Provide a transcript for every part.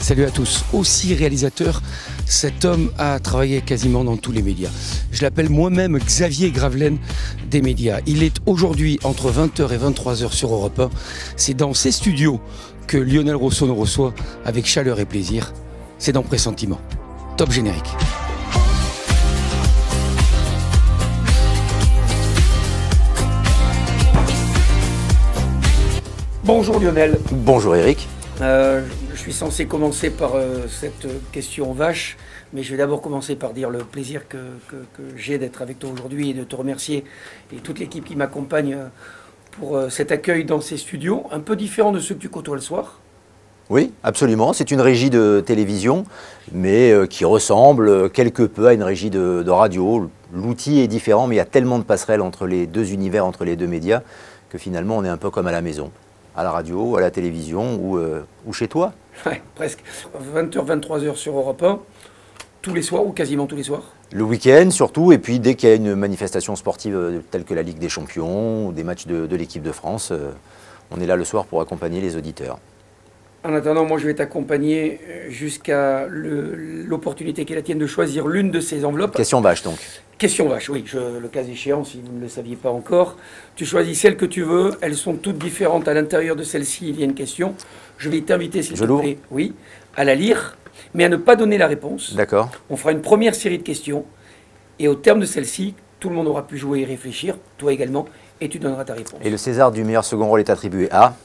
Salut à tous. Aussi réalisateur, cet homme a travaillé quasiment dans tous les médias. Je l'appelle moi-même Xavier Gravelaine des médias. Il est aujourd'hui entre 20h et 23h sur Europe 1. C'est dans ses studios que Lionel Rousseau nous reçoit avec chaleur et plaisir. C'est dans Pressentiment. Top générique. Bonjour Lionel. Bonjour Eric. Je suis censé commencer par cette question vache, mais je vais d'abord commencer par dire le plaisir que j'ai d'être avec toi aujourd'hui et de te remercier et toute l'équipe qui m'accompagne pour cet accueil dans ces studios, un peu différent de ceux que tu côtoies le soir. Oui, absolument. C'est une régie de télévision, mais qui ressemble quelque peu à une régie de radio. L'outil est différent, mais il y a tellement de passerelles entre les deux univers, entre les deux médias, que finalement on est un peu comme à la maison. À la radio, à la télévision ou chez toi. Ouais, presque. 20h, 23h sur Europe 1, tous les soirs ou quasiment tous les soirs. Le week-end surtout, et puis dès qu'il y a une manifestation sportive telle que la Ligue des Champions ou des matchs de l'équipe de France, on est là le soir pour accompagner les auditeurs. En attendant, moi je vais t'accompagner jusqu'à l'opportunité qui est la tienne de choisir l'une de ces enveloppes. Question vache donc. Question vache, oui, le cas échéant, si vous ne le saviez pas encore. Tu choisis celle que tu veux, elles sont toutes différentes. À l'intérieur de celle-ci, il y a une question. Je vais t'inviter, s'il te plaît, oui, à la lire, mais à ne pas donner la réponse. D'accord. On fera une première série de questions, et au terme de celle-ci, tout le monde aura pu jouer et réfléchir, toi également, et tu donneras ta réponse. Et le César du meilleur second rôle est attribué à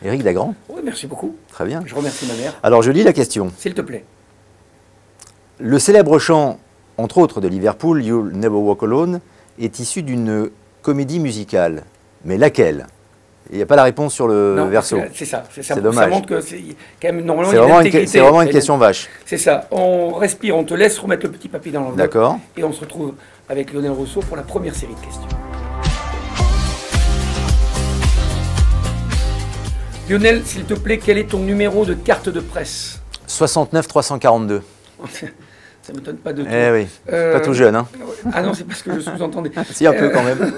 Éric Dagrand. Oui, merci beaucoup. Très bien. Je remercie ma mère. Alors je lis la question. S'il te plaît. Le célèbre chant, entre autres de Liverpool, You'll Never Walk Alone, est issu d'une comédie musicale. Mais laquelle? Il n'y a pas la réponse sur le verso. C'est ça. C'est dommage. Ça montre que c'est quand même normalement c'est vraiment une question vache. C'est ça. On respire, on te laisse remettre le petit papier dans l'enveloppe. D'accord. Et on se retrouve avec Lionel Rousseau pour la première série de questions. Lionel, s'il te plaît, quel est ton numéro de carte de presse? 69 342. Ça ne m'étonne pas de tout. Eh oui, pas tout jeune, hein. Ah non, c'est parce que je sous-entendais. Si, un peu quand même.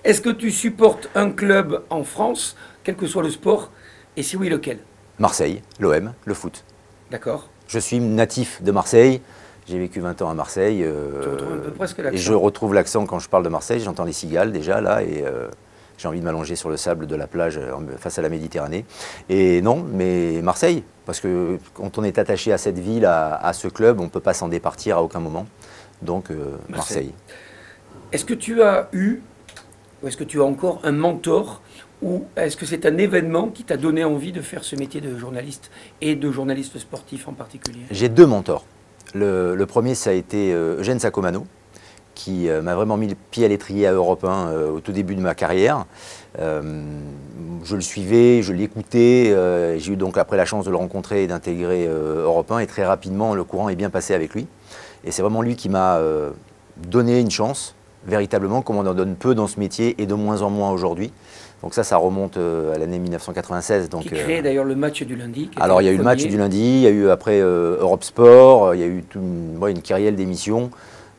Est-ce que tu supportes un club en France, quel que soit le sport, et si oui, lequel? Marseille, l'OM, le foot. D'accord. Je suis natif de Marseille, j'ai vécu 20 ans à Marseille. Tu retrouves un peu presque l'accent. Et je retrouve l'accent quand je parle de Marseille, j'entends les cigales déjà là, et j'ai envie de m'allonger sur le sable de la plage face à la Méditerranée. Et non, mais Marseille, parce que quand on est attaché à cette ville, à ce club, on ne peut pas s'en départir à aucun moment. Donc Marseille. Est-ce que tu as eu, ou est-ce que tu as encore un mentor, ou est-ce que c'est un événement qui t'a donné envie de faire ce métier de journaliste, et de journaliste sportif en particulier? J'ai deux mentors. Le premier, ça a été Eugène Sacomano, qui m'a vraiment mis le pied à l'étrier à Europe 1 au tout début de ma carrière. Je le suivais, je l'écoutais, j'ai eu donc après la chance de le rencontrer et d'intégrer Europe 1, et très rapidement le courant est bien passé avec lui. Et c'est vraiment lui qui m'a donné une chance, véritablement, comme on en donne peu dans ce métier et de moins en moins aujourd'hui. Donc ça remonte à l'année 1996. Donc, qui crée d'ailleurs le match du lundi. Alors il y a eu le match du lundi, il y a eu après Europe Sport, il y a eu une kyrielle d'émissions.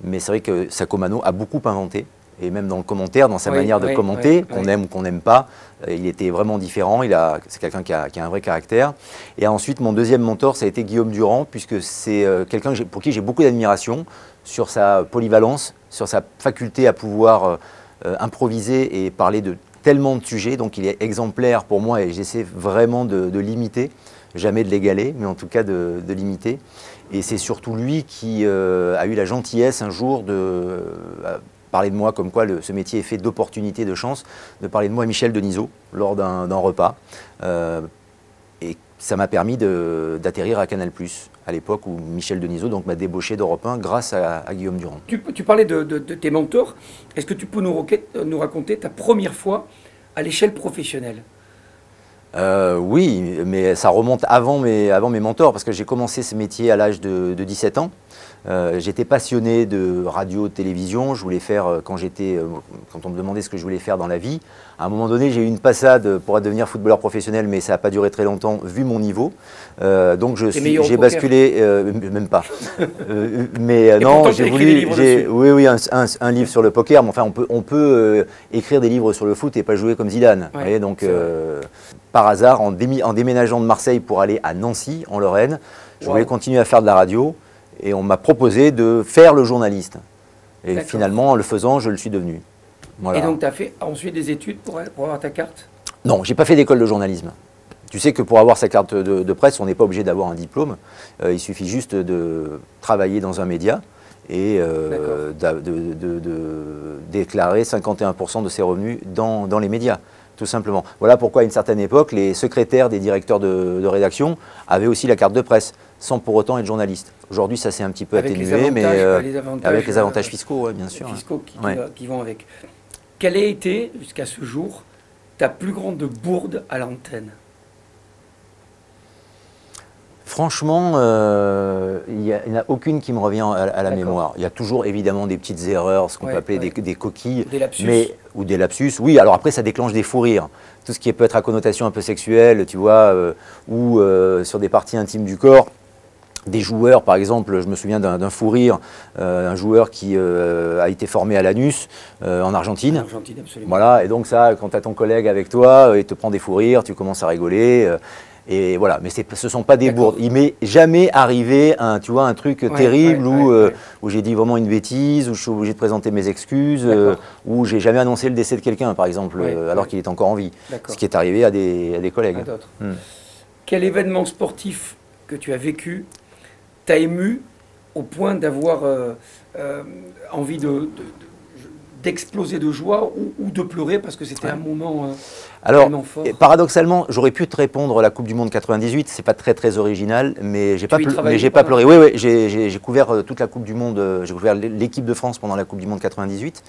Mais c'est vrai que Sacomano a beaucoup inventé, et même dans le commentaire, dans sa manière de commenter, qu'on aime ou qu'on n'aime pas, il était vraiment différent, c'est quelqu'un qui a un vrai caractère. Et ensuite, mon deuxième mentor, ça a été Guillaume Durand, puisque c'est quelqu'un pour qui j'ai beaucoup d'admiration, sur sa polyvalence, sur sa faculté à pouvoir improviser et parler de tellement de sujets. Donc il est exemplaire pour moi, et j'essaie vraiment de l'imiter, jamais de l'égaler, mais en tout cas de l'imiter. Et c'est surtout lui qui a eu la gentillesse un jour de parler de moi comme quoi ce métier est fait d'opportunités, de chance, de parler de moi à Michel Denisot lors d'un repas. Et ça m'a permis d'atterrir à Canal+, à l'époque où Michel Denisot m'a débauché d'Europe 1 grâce à Guillaume Durand. Tu parlais de tes mentors. Est-ce que tu peux nous raconter ta première fois à l'échelle professionnelle? Oui, mais ça remonte avant mes mentors, parce que j'ai commencé ce métier à l'âge de 17 ans. J'étais passionné de radio, de télévision. Je voulais faire, quand on me demandait ce que je voulais faire dans la vie, à un moment donné, j'ai eu une passade pour devenir footballeur professionnel, mais ça n'a pas duré très longtemps vu mon niveau. Donc j'ai basculé, même pas. Mais non, j'ai voulu, oui, un livre sur le poker. Mais enfin, on peut écrire des livres sur le foot et pas jouer comme Zidane. Ouais, voyez, donc, par hasard, en déménageant de Marseille pour aller à Nancy, en Lorraine, je voulais continuer à faire de la radio et on m'a proposé de faire le journaliste. Et finalement, en le faisant, je le suis devenu. Voilà. Et donc, tu as fait ensuite des études pour avoir ta carte? Non, j'ai pas fait d'école de journalisme. Tu sais que pour avoir sa carte de presse, on n'est pas obligé d'avoir un diplôme. Il suffit juste de travailler dans un média et de déclarer 51% de ses revenus dans les médias, tout simplement. Voilà pourquoi à une certaine époque, les secrétaires des directeurs de rédaction avaient aussi la carte de presse, sans pour autant être journaliste. Aujourd'hui, ça s'est un petit peu atténué, mais avec les avantages fiscaux, ouais, bien sûr. Fiscaux qui vont avec. Quelle a été, jusqu'à ce jour, ta plus grande bourde à l'antenne? Franchement, il n'y en a aucune qui me revient à la mémoire. Il y a toujours évidemment des petites erreurs, ce qu'on peut appeler des coquilles. Des lapsus. Ou des lapsus, oui. Alors après, ça déclenche des fous rires. Tout ce qui peut être à connotation un peu sexuelle, tu vois, ou sur des parties intimes du corps. Des joueurs, par exemple, je me souviens d'un fou rire, un joueur qui a été formé à l'anus en Argentine. En Argentine, absolument. Voilà, et donc ça, quand tu as ton collègue avec toi, il te prend des fous rires, tu commences à rigoler. Et voilà, mais ce ne sont pas des bourdes. Il m'est jamais arrivé un truc terrible où j'ai dit vraiment une bêtise, où je suis obligé de présenter mes excuses, où j'ai jamais annoncé le décès de quelqu'un, par exemple, alors qu'il est encore en vie. Ce qui est arrivé à des collègues. Quel événement sportif que tu as vécu t'a ému au point d'avoir envie d'exploser de joie ou de pleurer parce que c'était un moment tellement fort? Paradoxalement, j'aurais pu te répondre la Coupe du Monde 98, c'est pas très original, mais j'ai pas pleuré. Oui, j'ai couvert toute la Coupe du Monde, j'ai couvert l'équipe de France pendant la Coupe du Monde 98.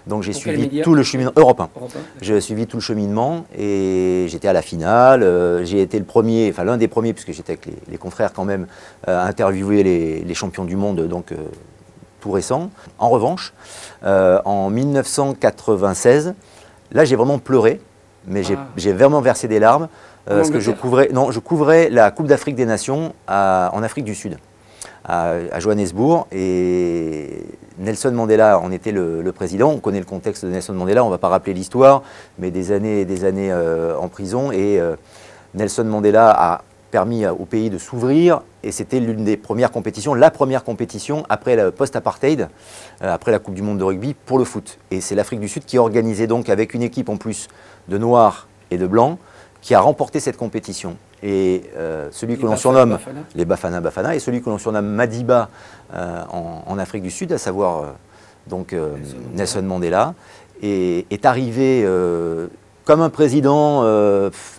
Donc j'ai suivi tout le cheminement européen. J'ai suivi tout le cheminement et j'étais à la finale. J'ai été le premier, enfin l'un des premiers, puisque j'étais avec les confrères quand même, à interviewer les champions du monde, donc tout récent. En revanche, en 1996, là j'ai vraiment pleuré, mais j'ai vraiment versé des larmes parce que je couvrais la Coupe d'Afrique des Nations en Afrique du Sud, à Johannesburg, et Nelson Mandela en était le président. On connaît le contexte de Nelson Mandela, on ne va pas rappeler l'histoire, mais des années et des années en prison, et Nelson Mandela a permis au pays de s'ouvrir, et c'était l'une des premières compétitions, la première compétition après le post-apartheid, après la Coupe du Monde de rugby, pour le foot. Et c'est l'Afrique du Sud qui organisait donc, avec une équipe en plus de noirs et de blancs, qui a remporté cette compétition. Et celui que l'on surnomme les Bafana Bafana, et celui que l'on surnomme Madiba en Afrique du Sud, à savoir Nelson Mandela, est arrivé comme un président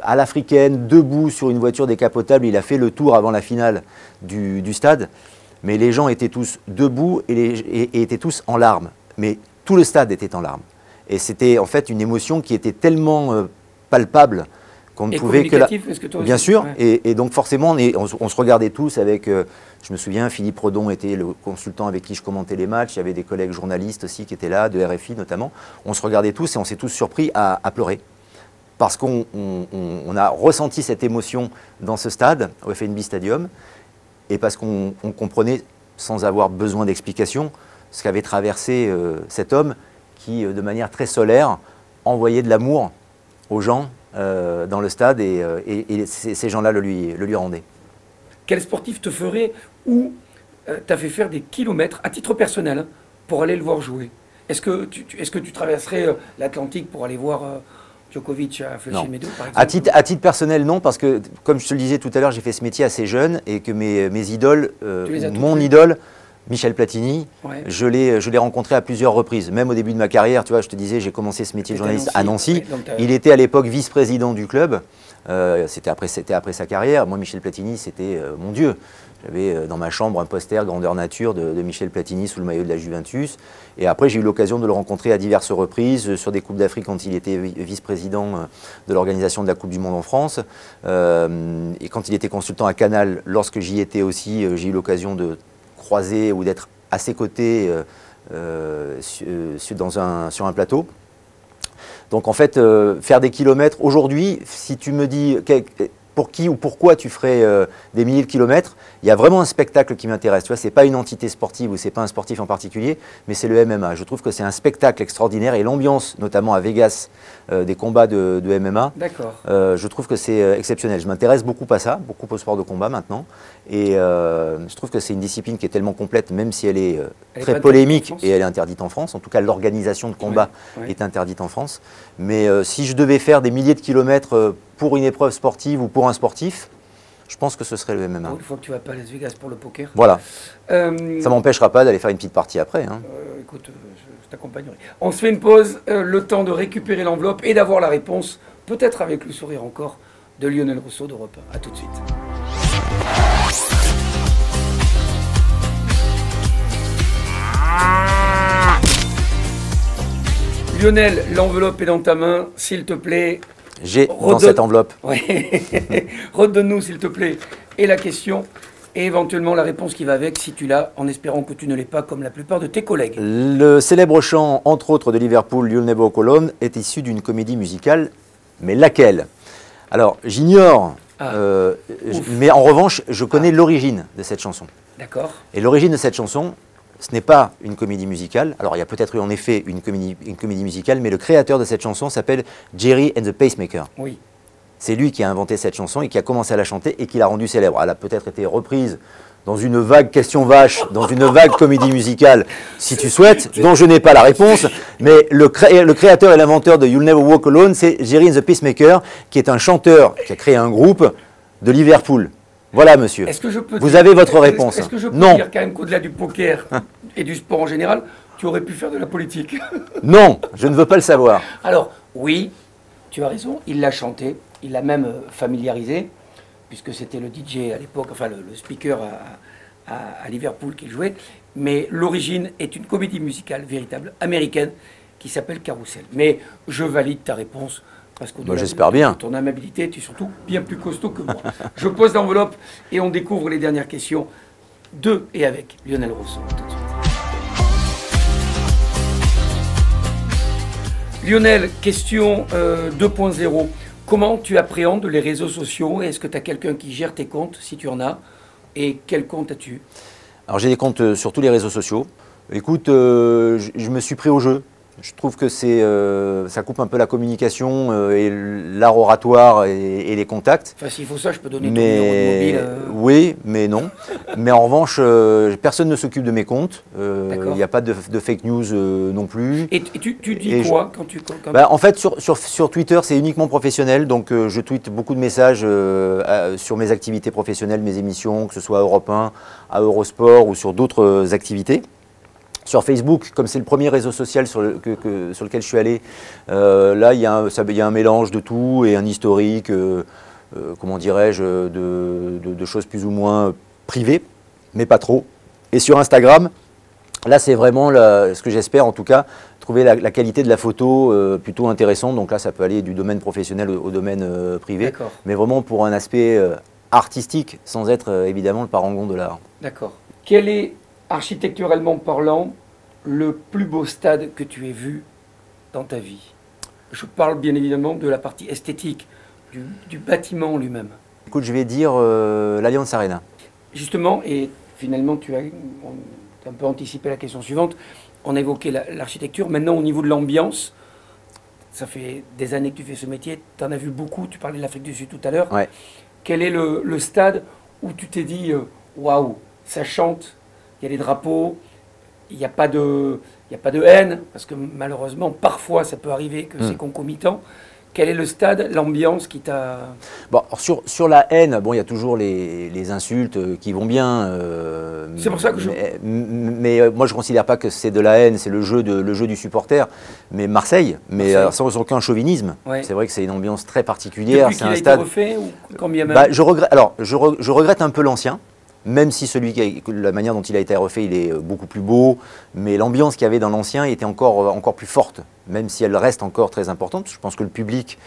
à l'africaine, debout sur une voiture décapotable. Il a fait le tour avant la finale du stade, mais les gens étaient tous debout et étaient tous en larmes. Mais tout le stade était en larmes. Et c'était en fait une émotion qui était tellement palpable qu'on ne pouvait que bien sûr, et donc forcément on se regardait tous avec, je me souviens, Philippe Redon était le consultant avec qui je commentais les matchs, il y avait des collègues journalistes aussi qui étaient là, de RFI notamment, on se regardait tous et on s'est tous surpris à pleurer, parce qu'on a ressenti cette émotion dans ce stade, au FNB Stadium, et parce qu'on comprenait, sans avoir besoin d'explication, ce qu'avait traversé cet homme qui, de manière très solaire, envoyait de l'amour aux gens dans le stade, et ces gens-là le lui rendaient. Quel sportif te ferait ou t'a fait faire des kilomètres, à titre personnel, hein, pour aller le voir jouer? Est-ce que tu traverserais l'Atlantique pour aller voir Djokovic à Flushing-Meadows, par exemple? À titre personnel, non, parce que, comme je te le disais tout à l'heure, j'ai fait ce métier assez jeune, et que mes idoles, mon idole, Michel Platini, je l'ai rencontré à plusieurs reprises, même au début de ma carrière. Tu vois, je te disais, j'ai commencé ce métier de journaliste à Nancy. Il était à l'époque vice-président du club. C'était après sa carrière. Moi, Michel Platini, c'était mon Dieu. J'avais dans ma chambre un poster grandeur nature de Michel Platini sous le maillot de la Juventus. Et après, j'ai eu l'occasion de le rencontrer à diverses reprises sur des Coupes d'Afrique quand il était vice-président de l'organisation de la Coupe du Monde en France. Et quand il était consultant à Canal, lorsque j'y étais aussi, j'ai eu l'occasion de croiser ou d'être à ses côtés sur un plateau. Donc en fait, faire des kilomètres, aujourd'hui, si tu me dis pour qui ou pourquoi tu ferais des milliers de kilomètres. Il y a vraiment un spectacle qui m'intéresse. Tu vois, c'est pas une entité sportive ou c'est pas un sportif en particulier, mais c'est le MMA. Je trouve que c'est un spectacle extraordinaire et l'ambiance, notamment à Vegas, des combats de MMA. D'accord. Je trouve que c'est exceptionnel. Je m'intéresse beaucoup à ça, beaucoup au sport de combat maintenant, et je trouve que c'est une discipline qui est tellement complète, même si elle est très polémique et elle est interdite en France. En tout cas, l'organisation de combat est interdite en France. Mais si je devais faire des milliers de kilomètres pour une épreuve sportive ou pour un sportif, je pense que ce serait le MMA. Une fois que tu vas pas à Las Vegas pour le poker. Voilà. Ça ne m'empêchera pas d'aller faire une petite partie après. Hein. Écoute, je t'accompagnerai. On se fait une pause, le temps de récupérer l'enveloppe et d'avoir la réponse, peut-être avec le sourire encore, de Lionel Rousseau d'Europe 1. A tout de suite. Lionel, l'enveloppe est dans ta main, s'il te plaît. J'ai dans cette enveloppe. Oui. Redonne-nous, s'il te plaît, et la question, et éventuellement la réponse qui va avec, si tu l'as, en espérant que tu ne l'aies pas, comme la plupart de tes collègues. Le célèbre chant, entre autres de Liverpool, You'll Never Walk Alone, est issu d'une comédie musicale, mais laquelle? Alors, j'ignore, mais en revanche, je connais l'origine de cette chanson. D'accord. Et l'origine de cette chanson, ce n'est pas une comédie musicale. Alors, il y a peut-être eu en effet une comédie musicale, mais le créateur de cette chanson s'appelle Jerry and the Pacemaker. Oui. C'est lui qui a inventé cette chanson et qui a commencé à la chanter et qui l'a rendue célèbre. Elle a peut-être été reprise dans une vague question vache, dans une vague comédie musicale, si tu souhaites, dont je n'ai pas la réponse. Mais le créateur et l'inventeur de You'll Never Walk Alone, c'est Jerry and the Pacemaker, qui est un chanteur qui a créé un groupe de Liverpool. Voilà, monsieur. Vous avez votre réponse. Est-ce que je peux dire quand même qu'au-delà du poker et du sport en général, tu aurais pu faire de la politique? Non, je ne veux pas le savoir. Alors, oui, tu as raison, il l'a chanté, il l'a même familiarisé, puisque c'était le DJ à l'époque, enfin le speaker à Liverpool qu'il jouait, mais l'origine est une comédie musicale véritable, américaine, qui s'appelle Carousel. Mais je valide ta réponse. Parce qu'au-delà j'espère bien. De ton amabilité, tu es surtout bien plus costaud que moi. Je pose l'enveloppe et on découvre les dernières questions de et avec Lionel Rousseau. Tout de suite. Lionel, question 2.0. Comment tu appréhendes les réseaux sociaux? Est-ce que tu as quelqu'un qui gère tes comptes, si tu en as? Et quel compte as-tu? Alors j'ai des comptes sur tous les réseaux sociaux. Écoute, je me suis pris au jeu. Je trouve que ça coupe un peu la communication et l'art oratoire et les contacts. Enfin, s'il faut ça, je peux donner ton numéro de mobile. Oui, mais non. Mais en revanche, personne ne s'occupe de mes comptes. Il n'y a pas de fake news non plus. Et tu dis quoi quand tu... En fait, sur Twitter, c'est uniquement professionnel. Donc, je tweete beaucoup de messages sur mes activités professionnelles, mes émissions, que ce soit à Europe 1, à Eurosport ou sur d'autres activités. Sur Facebook, comme c'est le premier réseau social sur lequel je suis allé, là, il y a un mélange de tout et un historique, comment dirais-je, de choses plus ou moins privées, mais pas trop. Et sur Instagram, là, c'est vraiment ce que j'espère, en tout cas, trouver la qualité de la photo plutôt intéressante. Donc là, ça peut aller du domaine professionnel au domaine privé, mais vraiment pour un aspect artistique, sans être évidemment le parangon de l'art. D'accord. Quel est, architecturalement parlant, le plus beau stade que tu aies vu dans ta vie? Je parle bien évidemment de la partie esthétique, du bâtiment lui-même. Écoute, je vais dire l'Allianz Arena. Justement, et finalement tu as un peu anticipé la question suivante, on a évoqué l'architecture, maintenant au niveau de l'ambiance, ça fait des années que tu fais ce métier, tu en as vu beaucoup, tu parlais de l'Afrique du Sud tout à l'heure. Ouais. Quel est le stade où tu t'es dit, waouh, ça chante, il y a les drapeaux, il n'y a pas de haine, parce que malheureusement, parfois, ça peut arriver que c'est concomitant. Quel est le stade, l'ambiance qui t'a... Bon, sur la haine, bon, il y a toujours les insultes qui vont bien. C'est pour ça que mais moi, je ne considère pas que c'est de la haine, c'est le jeu du supporter. Mais Marseille, sans aucun chauvinisme, c'est vrai que c'est une ambiance très particulière. Depuis qu'il a été refait ou combien même je regrette un peu l'ancien. Même si la manière dont il a été refait, il est beaucoup plus beau, mais l'ambiance qu'il y avait dans l'ancien était encore plus forte. même si elle reste encore très importante, parce que je pense que le public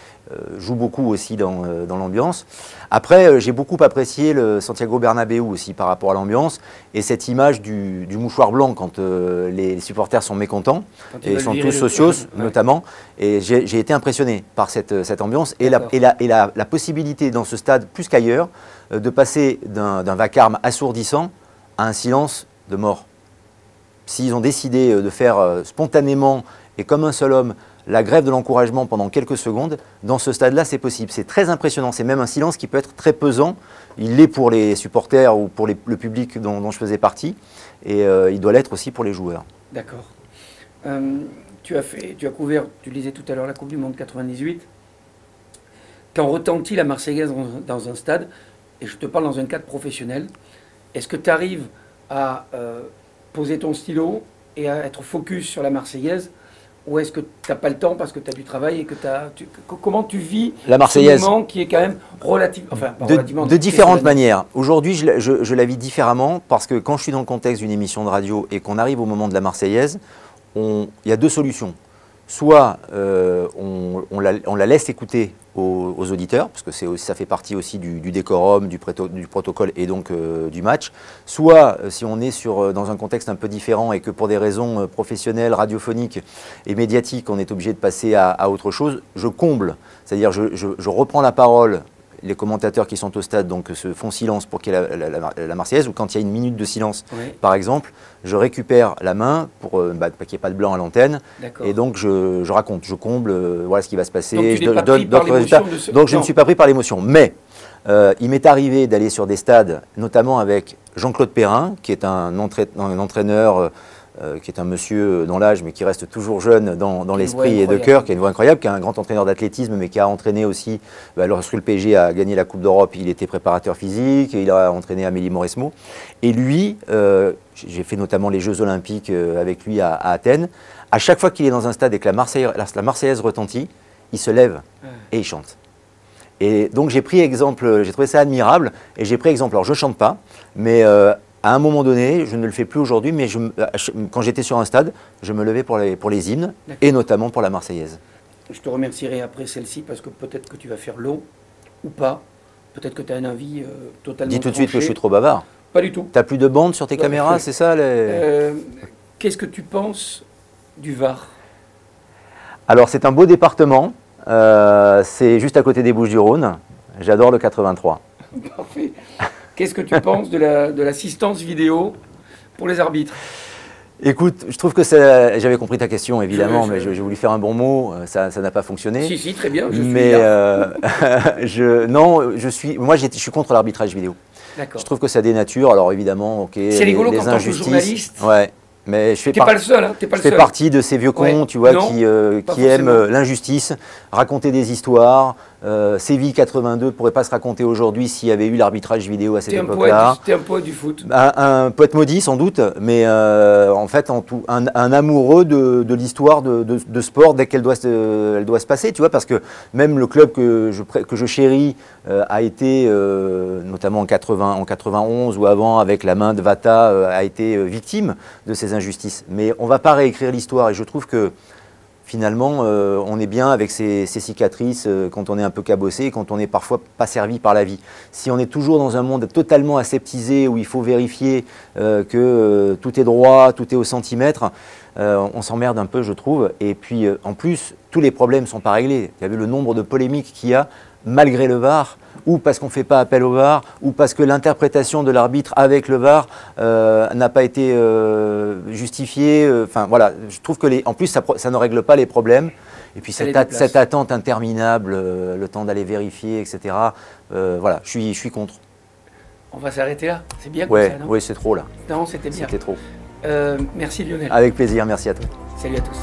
joue beaucoup aussi dans l'ambiance. Après, j'ai beaucoup apprécié le Santiago Bernabéu aussi par rapport à l'ambiance, et cette image du mouchoir blanc quand les supporters sont mécontents, et ils sont tous socios notamment, et j'ai été impressionné par cette ambiance, et la possibilité dans ce stade, plus qu'ailleurs, de passer d'un vacarme assourdissant à un silence de mort. S'ils ont décidé de faire spontanément et comme un seul homme la grève de l'encouragement pendant quelques secondes, dans ce stade-là, c'est possible. C'est très impressionnant. C'est même un silence qui peut être très pesant. Il l'est pour les supporters ou pour le public dont je faisais partie. Et il doit l'être aussi pour les joueurs. D'accord. Tu as couvert, tu le disais tout à l'heure, la Coupe du Monde 98. Quand retentit la Marseillaise dans un stade, et je te parle dans un cadre professionnel, est-ce que tu arrives à poser ton stylo et à être focus sur la Marseillaise, ou est-ce que tu n'as pas le temps parce que tu as du travail et que comment tu vis la Marseillaise, ce moment qui est quand même relativement de différentes manières. Aujourd'hui, je la vis différemment parce que quand je suis dans le contexte d'une émission de radio et qu'on arrive au moment de la Marseillaise, il y a deux solutions. Soit on la laisse écouter aux auditeurs, parce que ça fait partie aussi du décorum, du protocole et donc du match. Soit, si on est dans un contexte un peu différent et que pour des raisons professionnelles, radiophoniques et médiatiques, on est obligé de passer à autre chose, je comble. C'est-à-dire je reprends la parole. Les commentateurs qui sont au stade donc, se font silence pour qu'il y ait la Marseillaise, ou quand il y a une minute de silence, par exemple, je récupère la main pour qu'il n'y ait pas de blanc à l'antenne, et donc je raconte, je comble, voilà ce qui va se passer, donc, je donne d'autres résultats. Donc je ne suis pas pris par l'émotion. Mais il m'est arrivé d'aller sur des stades, notamment avec Jean-Claude Perrin, qui est un entraîneur, qui est un monsieur dans l'âge, mais qui reste toujours jeune dans l'esprit et de cœur, qui a une voix incroyable, qui est un grand entraîneur d'athlétisme, mais qui a entraîné aussi, lorsque le PSG a gagné la Coupe d'Europe, il était préparateur physique, et il a entraîné Amélie Mauresmo. Et lui, j'ai fait notamment les Jeux Olympiques avec lui à Athènes. À chaque fois qu'il est dans un stade et que la Marseillaise retentit, il se lève et il chante. Et donc j'ai pris exemple, j'ai trouvé ça admirable, et j'ai pris exemple. Alors je ne chante pas, mais à un moment donné, je ne le fais plus aujourd'hui, mais quand j'étais sur un stade, je me levais pour les hymnes, et notamment pour la Marseillaise. Je te remercierai après celle-ci, parce que peut-être que tu vas faire l'eau, ou pas. Peut-être que tu as un avis totalement Dis tout de suite tranché. Que je suis trop bavard. Pas du tout. Tu n'as plus de bande sur tes caméras, c'est ça Qu'est-ce que tu penses du Var? Alors, c'est un beau département. C'est juste à côté des Bouches-du-Rhône. J'adore le 83. Parfait. Qu'est-ce que tu penses de l'assistance vidéo pour les arbitres? Écoute, je trouve que j'avais compris ta question évidemment, mais j'ai voulu faire un bon mot, ça n'a pas fonctionné. Si, très bien, je suis moi je suis contre l'arbitrage vidéo. D'accord. Je trouve que ça dénature, alors évidemment, ok, c'est rigolo les quand injustices. Tant que journaliste. Ouais. Mais je pas le seul, hein, t'es pas le seul. Je fais partie de ces vieux cons, tu vois, qui aiment l'injustice, raconter des histoires. Séville 82 ne pourrait pas se raconter aujourd'hui s'il y avait eu l'arbitrage vidéo à cette époque-là. T'es un poète du foot. Un poète maudit, sans doute, mais en fait, un amoureux de l'histoire de sport dès qu'elle doit se passer, tu vois, parce que même le club que je chéris a été, notamment en 91 ou avant, avec la main de Vata, a été victime de ces injustices. Mais on ne va pas réécrire l'histoire, et je trouve que finalement, on est bien avec ces cicatrices quand on est un peu cabossé et quand on n'est parfois pas servi par la vie. Si on est toujours dans un monde totalement aseptisé où il faut vérifier que tout est droit, tout est au centimètre, on s'emmerde un peu, je trouve. Et puis, en plus, tous les problèmes ne sont pas réglés. Il y a vu le nombre de polémiques qu'il y a malgré le VAR, ou parce qu'on ne fait pas appel au VAR, ou parce que l'interprétation de l'arbitre avec le VAR n'a pas été justifiée. Enfin voilà, je trouve que en plus ça ne règle pas les problèmes. Et puis cette attente interminable, le temps d'aller vérifier, etc. Voilà, je suis contre. On va s'arrêter là. C'est bien comme ça, non? Oui, c'est trop là. Non, c'était bien. C'était trop. Merci Lionel. Avec plaisir, merci à toi. Salut à tous.